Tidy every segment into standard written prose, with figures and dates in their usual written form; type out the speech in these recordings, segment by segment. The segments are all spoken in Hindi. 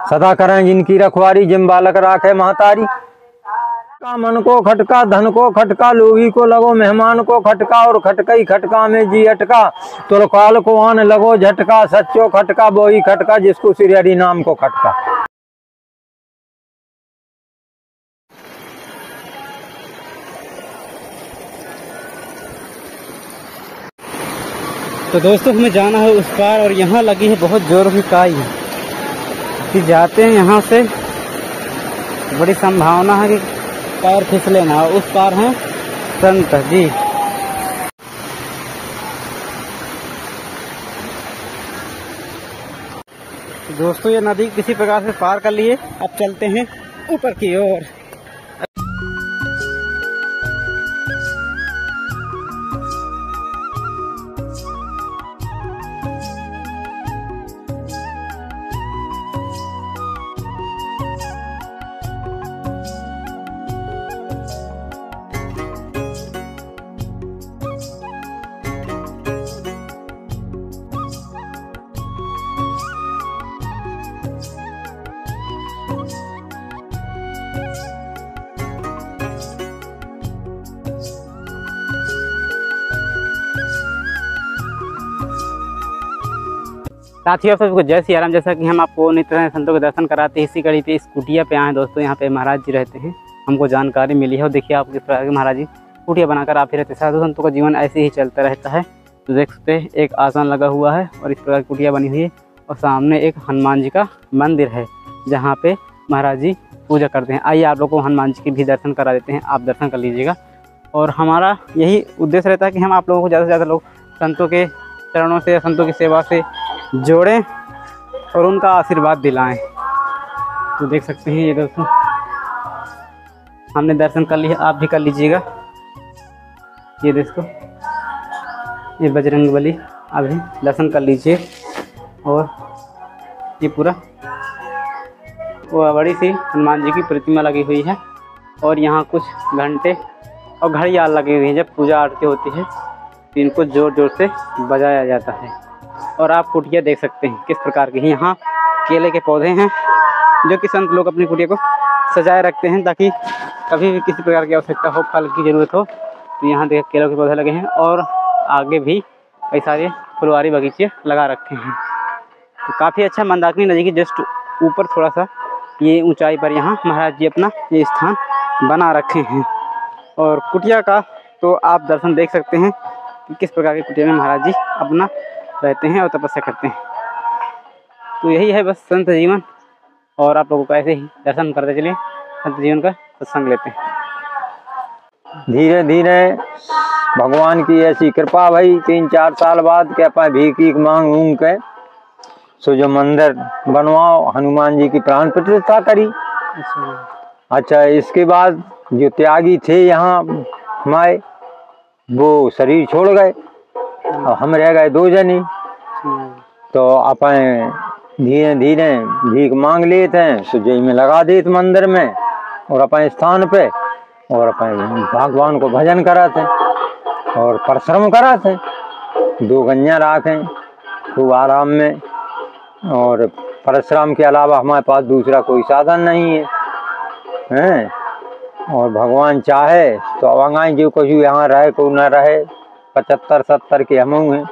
सदा करें जिनकी रखवारी, जिम बालक राखे महतारी। का मन को खटका, धन को खटका, लोभी को लगो मेहमान को खटका, और खटकई खटका में जी अटका, तो काल को आन लगो झटका, सच्चो खटका बोई खटका, जिसको श्री हरि नाम को खटका। तो दोस्तों हमें जाना है उस पार, और यहाँ लगी है बहुत जोर की काई कि जाते हैं यहाँ से बड़ी संभावना है कि पैर फिसले ना। उस पार हैं संत जी। दोस्तों ये नदी किसी प्रकार से पार कर लिए, अब चलते हैं ऊपर की ओर। साथियों सबको जय सिया राम। जैसा कि हम आपको नित्य संतों के दर्शन कराते हैं, इसी कड़ी पे इस कुटिया पे आए दोस्तों। यहाँ पे महाराज जी रहते हैं, हमको जानकारी मिली है। और देखिए आप किस प्रकार के महाराज जी कुटिया बनाकर आप ही रहते हैं। साधु संतों का जीवन ऐसे ही चलता रहता है। तो देख सकते हैं एक आसन लगा हुआ है और इस प्रकार की कुटिया बनी हुई है, और सामने एक हनुमान जी का मंदिर है जहाँ पे महाराज जी पूजा करते हैं। आइए आप लोग को हनुमान जी के भी दर्शन करा देते हैं, आप दर्शन कर लीजिएगा। और हमारा यही उद्देश्य रहता है कि हम आप लोगों को ज़्यादा से ज़्यादा लोग संतों के चरणों से, संतों की सेवा से जोड़ें और उनका आशीर्वाद दिलाएं। तो देख सकते हैं ये दोस्तों हमने दर्शन कर लिया, आप भी कर लीजिएगा। ये दोस्तों ये बजरंगबली, अभी दर्शन कर लीजिए। और ये पूरा वो बड़ी सी हनुमान जी की प्रतिमा लगी हुई है, और यहाँ कुछ घंटे और घड़ियाल लगी हुई है। जब पूजा आरती होती है तो इनको ज़ोर ज़ोर से बजाया जाता है। और आप कुटिया देख सकते हैं किस प्रकार की है। यहाँ केले के पौधे हैं जो कि संत लोग अपनी कुटिया को सजाए रखते हैं, ताकि कभी भी किसी प्रकार की आवश्यकता हो, फल की ज़रूरत हो तो यहाँ देख केलों के पौधे लगे हैं। और आगे भी कई सारे फुलवारी बगीचे लगा रखे हैं। तो काफ़ी अच्छा मंदाकिनी नदी की जस्ट ऊपर थोड़ा सा ये ऊंचाई पर यहाँ महाराज जी अपना ये स्थान बना रखे हैं। और कुटिया का तो आप दर्शन देख सकते हैं कि किस प्रकार की कुटिया में महाराज जी अपना रहते हैं और तपस्या करते हैं। तो यही है बस संत जीवन, और आप लोगों का ऐसे ही दर्शन करते चलिए, संत जीवन का सत्संग लेते हैं। धीरे धीरे भगवान की ऐसी कृपा भाई, 3-4 साल बाद के अपन भीख मांग मूंग के सो जो मंदिर बनवाओ, हनुमान जी की प्राण प्रतिष्ठा करी। अच्छा इसके बाद जो त्यागी थे यहाँ हमारे, वो शरीर छोड़ गए और हम रह गए 2 जने। तो अपन धीरे धीरे भीख मांग लेते हैं, सुजई में लगा देते मंदिर में और अपन स्थान पे, और अपन भगवान को भजन कराते और परिश्रम कराते। 2 गंजा राखें खूब आराम में, और परिश्रम के अलावा हमारे पास दूसरा कोई साधन नहीं है। और भगवान चाहे तो अवंगाई जो कुछ यहाँ रहे को न रहे। 75-70 के हम हैं,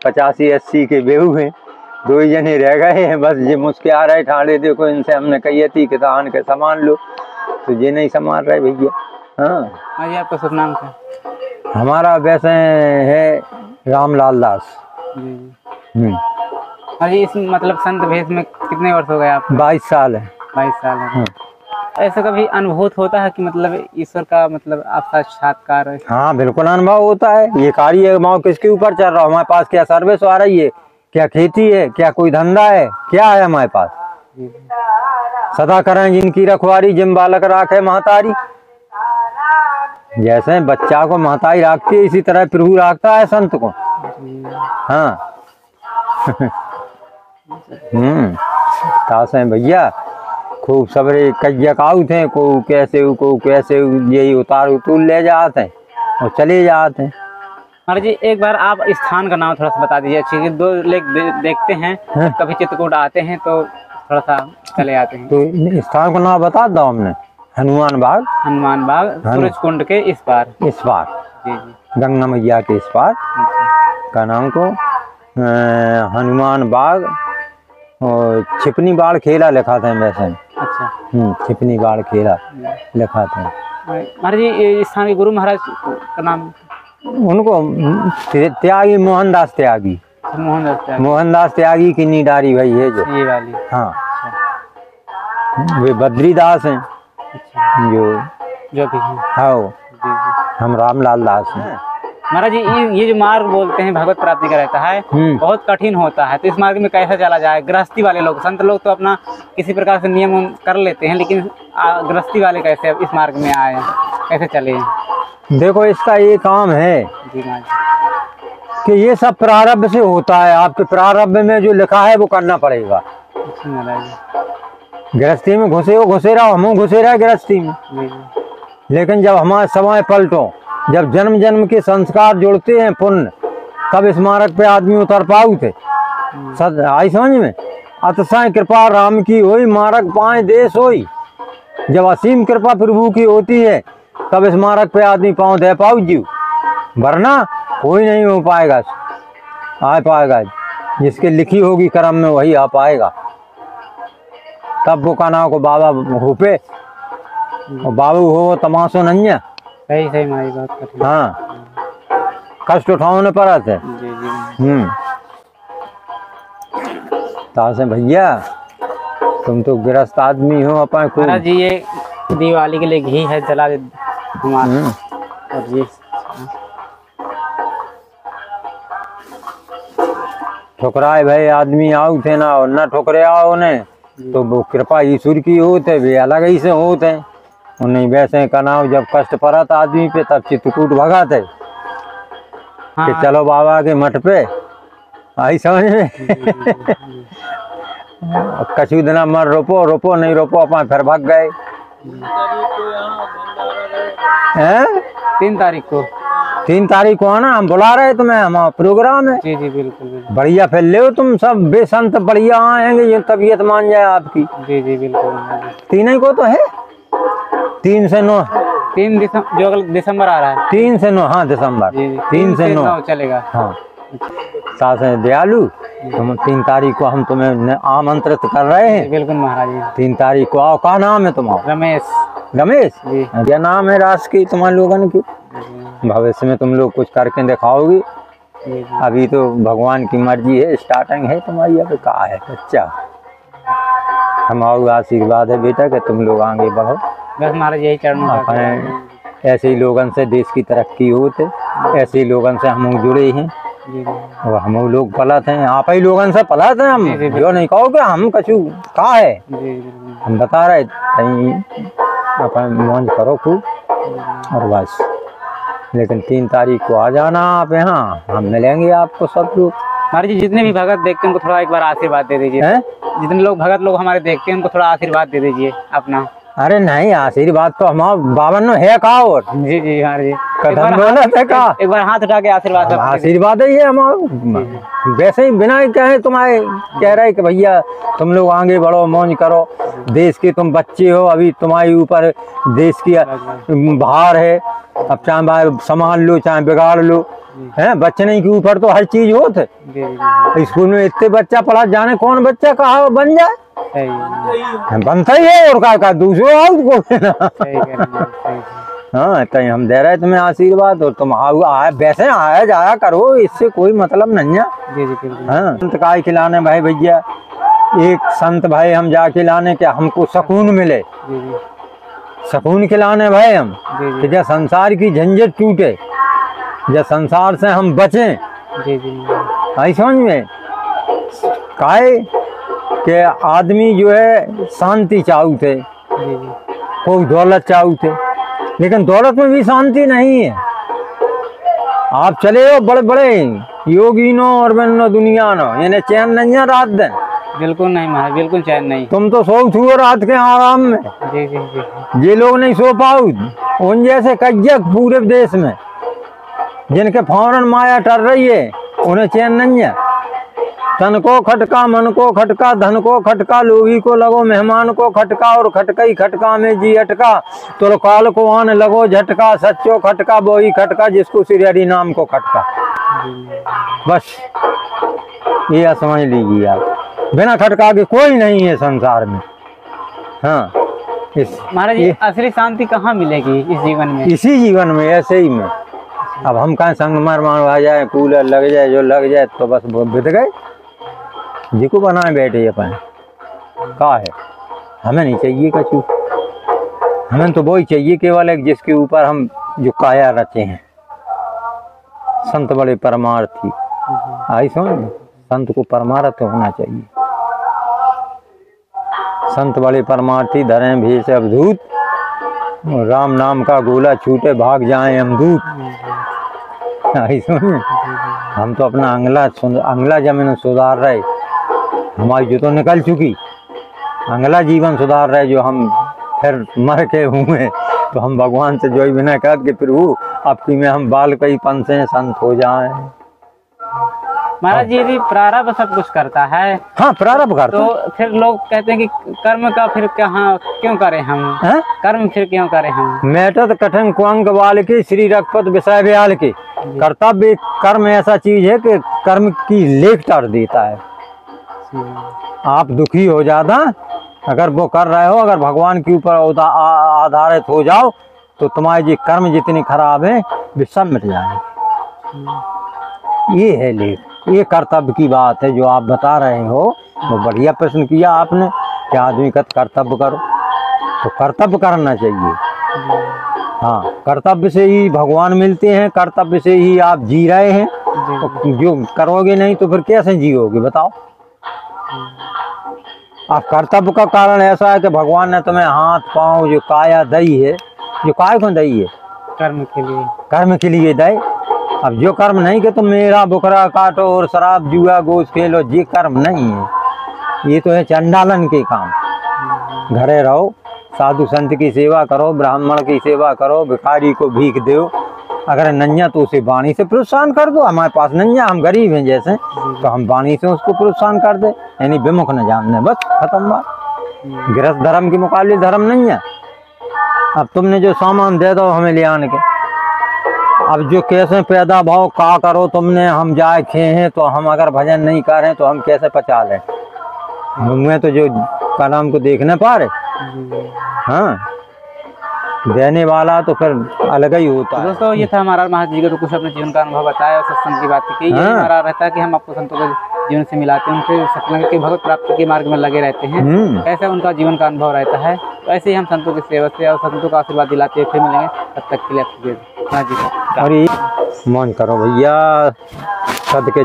85-80 के बेहू हैं, 2 ही जने रह गए हैं बस। ये मुझके आ रहे ठाड़े, देखो इनसे हमने कही थी किसान के सामान लो, तो ये नहीं सामान रहे भैया। हाँ आइए आपका शुभ नाम क्या? हमारा वैसे है रामलाल दास। अरे इस मतलब संत भेष में कितने वर्ष हो गए आप? 22 साल है। 22 साल है। ऐसा कभी अनुभूत होता है कि मतलब ईश्वर का मतलब आप साक्षात्कार है? हाँ बिल्कुल अनुभव होता है। ये कार्य किसके ऊपर चल रहा है, हमारे पास क्या सर्विस आ रही है, क्या खेती है, क्या कोई धंधा है, क्या है हमारे पास? सदा करें जिनकी रखवारी, जिम बालक राखे महतारी। जैसे बच्चा को महतारी रखती है, इसी तरह प्रभु रखता है संत को। हाँ तासे भैया खूब सबरे कयकाऊ थे, को कैसे यही उतार उतूल ले जाते हैं और चले जाते हैं। महाराज जी एक बार आप स्थान का नाम थोड़ा सा बता दीजिए। अच्छी 2 लोग देखते हैं कभी चित्रकूट आते हैं तो थोड़ा सा चले आते हैं। तो स्थान का नाम बता दो हमने, हनुमान बाग। हनुमान बाग सूरज कुंड के इस पार। इस पार जी जी। गंगा मैया के इस पार अच्छा का नाम को हनुमान बाग और छिपनी बाड़ खेला लिखा था वैसे। अच्छा। छिपनी बाड़ खेला लिखा था। महाराज जी ये स्थान के गुरु महाराज का नाम? उनको त्यागी, मोहनदास त्यागी। मोहनदास त्यागी की निडारी भाई है जो ये वाली। हाँ वे बद्रीदास हैं। अच्छा। जो भी है। हाँ जी जी। हम रामलाल दास हैं। महाराज जी ये जो मार्ग बोलते हैं भगवत प्राप्ति का रहता है, बहुत कठिन होता है, तो इस मार्ग में कैसे चला जाए? गृहस्थी वाले लोग, संत लोग तो अपना किसी प्रकार से नियम कर लेते हैं, लेकिन गृहस्थी वाले कैसे इस मार्ग में आए, कैसे चले? देखो इसका ये काम है जी महाराज कि ये सब प्रारब्ध से होता है। आपके प्रारब्ध में जो लिखा है वो करना पड़ेगा। गृहस्थी में घुसे रहो, हम घुसे रहे गृहस्थी में, लेकिन जब हमारे समय पलटो, जब जन्म जन्म के संस्कार जुड़ते हैं पुण्य, तब इस मार्ग पे आदमी उतर पाऊ थे। आई समझ में? अतसाय कृपा राम की होई, मार्ग पाए देश होई। जब असीम कृपा प्रभु की होती है तब इस मार्ग पे आदमी पाँव दे पाऊ जीव, वरना कोई नहीं हो पाएगा, आ पाएगा। जिसके लिखी होगी कर्म में वही आ पाएगा। तब वो काना को बाबा होपे और बाबू हो तमाशो नन्या। सही सही मारी बात। हाँ कष्ट उठाने पड़ा थे। तासे भैया तुम तो गृहस्थ आदमी हो अपन को। महाराज जी ये दिवाली के लिए घी है, जला दे और ये ठुकराए भाई आदमी आओ थे ना, और न ठुकरे आओ ने तो वो कृपा ईश्वर की होते, वे अलग ही से होते। उन्हें वैसे कनाव जब कष्ट पड़ा था आदमी पे तब चित्रकूट भगा थे। हाँ। कि चलो बाबा के मठ पे, आई समझ में? कछु दिना मर रोपो नहीं रोपो अपन फिर भाग गए। 3 तारीख को आना, हम बुला रहे तुम्हें, हमारा प्रोग्राम है। जी जी बिल्कुल। बढ़िया फिर ले तुम सब बेसंत बढ़िया आएंगे, ये तबीयत मान जाए आपकी। जी जी बिल्कुल। 3 को तो है, 3 से 9, 3 दिसंबर, जो दिसंबर आ रहा है 3 से 9। हाँ दिसंबर 3 से 9 चलेगा। हाँ सास दयालु, तुम 3 तारीख को हम तुम्हें आमंत्रित कर रहे हैं। बिल्कुल महाराज। 3 तारीख को आओ। क्या नाम है तुम्हारा? रमेश। रमेश जी। क्या नाम है रास की तुम्हारे लोगों की? भविष्य में तुम लोग कुछ करके दिखाओगी। अभी तो भगवान की मर्जी है, स्टार्टिंग है तुम्हारी। अब कहा है बच्चा, हमारा आशीर्वाद है बेटा कि तुम लोग आगे बढ़ो। बस महाराज यही चरणों ऐसे ही लोगों से देश की तरक्की होते, ऐसे ही लोगों से हम जुड़े हैं और हम लोग पलत हैं। आप ही लोगों से पलत हैं हम, जो नहीं कहो कि हम कछु कहा है। हम बता रहे कहीं अपन मौज करो खूब और बस। लेकिन 3 तारीख को आ जाना आप यहाँ, हम मिलेंगे आपको सब लोग। महाराज जी जितने भी भगत देखते हैं उनको थोड़ा एक बार आशीर्वाद दे दीजिए। जितने लोग भगत लोग हमारे देखते हैं उनको थोड़ा आशीर्वाद दे दीजिए अपना। अरे नहीं, आशीर्वाद तो हमारा बावन है का। और जी जी हाँ जी, कदम बोला था का, एक बार हाथ उठा के आशीर्वाद। आशीर्वाद है ये हमारा। वैसे ही बिना कहे तुम्हारे कह रहे कि भैया तुम लोग आगे बढ़ो, मौज करो। देश के तुम बच्चे हो, अभी तुम्हारे ऊपर देश की भार है। अब चाहे संभाल लो चाहे बिगाड़ लो, है बच्चे के ऊपर तो हर चीज होते। स्कूल में इतने बच्चा पढ़ा, जाने कौन बच्चा कहा बन जाए, बनता ही है। और का दूसरों आओ हाँ तो हम दे रहे तुम्हें आशीर्वाद, और तुम आओ वैसे आया जाया करो, इससे कोई मतलब नहीं है। हाँ संत का खिलाने भाई भैया, एक संत भाई हम जाके लाने क्या हमको सुकून मिले, सुकून खिलाने भाई हम कि जब संसार की झंझट टूटे, जब संसार से हम बचें। आई समझ में? काहे कि आदमी जो है शांति चाहू थे, कोई दौलत चाहू थे, लेकिन दौलत में भी शांति नहीं है। आप चले हो बड़े बड़े योगीनो और बनो दुनिया नो, यानी चैन नहीं है रात दिन। बिल्कुल नहीं महाराज, बिल्कुल चैन नहीं। तुम तो सो छुओ रात के आराम में। जी जी जी। ये लोग नहीं सो पाओ, उन जैसे कज्जक पूरे देश में जिनके फौरन माया टर रही है, उन्हें चैन नहीं है। तन को खटका, मन को खटका, धन को खटका, लोभी को लगो मेहमान को खटका, और खटकई खटका में जी अटका, तो काल को आने लगो झटका, सच्चो खटका वही खटका, जिसको श्री हरि नाम को खटका। बस ये समझ लीजिए आप, बिना खटका के कोई नहीं है संसार में। हाँ, महाराज जी असली शांति कहाँ मिलेगी इस जीवन में? इसी जीवन में, ऐसे ही में। अब हम कहाँ संगमर आ जाए, कूलर लग जाए, जो लग जाए तो बस बित गए, जिको बनाए बैठे अपन का है। हमें नहीं चाहिए कछु, हमें तो वही चाहिए केवल एक जिसके ऊपर हम जो काया रचे हैं। संत बड़े परमार्थी, आई समझ, संत को परमार्थ होना चाहिए। संत बड़े परमार्थी धरे भेष अवधूत, राम नाम का गोला छूटे भाग जाए अमदूत। आई समझ, हम तो अपना अंगला जमीन सुधार रहे, हमारी जो तो निकल चुकी, अगला जीवन सुधार रहे जो हम फिर मर के हुए, तो हम भगवान से जो विनय कर के प्रभु आपकी में हम बाल कई पन से संत हो जाएं। महाराज जी यदि प्रारब्ध सब कुछ करता है, हाँ प्रारब्ध करता, तो फिर लोग कहते हैं कि कर्म का फिर कहाँ क्यों करें हम है? कर्म फिर क्यों करें हम? मेटत कठिन कुंग बाल के श्री रघुपत विषय ब्याल के। कर्तव्य कर्म ऐसा चीज है कि कर्म की लेख टार देता है। आप दुखी हो जाता अगर वो कर रहे हो, अगर भगवान के ऊपर आधारित हो जाओ, तो तुम्हारे जी कर्म जितनी खराब है वे सब मिट जाएंगे। ये है लेख, ये कर्तव्य की बात है जो आप बता रहे हो। वो बढ़िया प्रश्न किया आपने कि आदमी का कर्तव्य करो, तो कर्तव्य करना चाहिए। हाँ, कर्तव्य से ही भगवान मिलते हैं, कर्तव्य से ही आप जी रहे हैं। तो जो करोगे नहीं तो फिर कैसे जियोगे बताओ? आप कर्तव्य का कारण ऐसा है कि भगवान ने तुम्हें हाथ पांव जो काया दई है, जो काय को दई है कर्म के लिए, कर्म के लिए दई। अब जो कर्म नहीं कि तुम मेरा बुकरा काटो और शराब जुआ गोश खेलो, ये कर्म नहीं है, ये तो है चंडालन के काम। घरे रहो, साधु संत की सेवा करो, ब्राह्मण की सेवा करो, भिखारी को भीख दो, अगर नंजा तो उसे वाणी से प्रोत्साहन कर दो। हमारे पास नंजा, हम गरीब हैं जैसे, तो हम वाणी से उसको प्रोत्साहन कर दे, यानी विमुख न जानने, बस खत्म बात। गृहस्थ धर्म के मुकाबले धर्म नहीं है। अब तुमने जो सामान दे दो हमें ले आने के, अब जो कैसे पैदा भाव का करो तुमने, हम जाए खे हैं तो हम अगर भजन नहीं कर रहे तो हम कैसे पचा लें? मैं तो जो कलाम को देखने पा रहे, हाँ, देने वाला तो फिर अलग ही होता है। दोस्तों ये था हमारा महाराज जी का तो कुछ अपने जीवन का अनुभव बताया और सत्संग की बात की। ये हमारा रहता है कि हम आपको संतों के जीवन से मिलाते हैं, उनसे सत्संग के भगवत प्राप्ति के मार्ग में लगे रहते हैं। ऐसा उनका जीवन का अनुभव रहता है। तो ऐसे ही हम संतों की सेवा से और संतों का आशीर्वाद दिलाते हुए फिर मिलेंगे। तब तक के लिए अरे मन करो भैया, सद के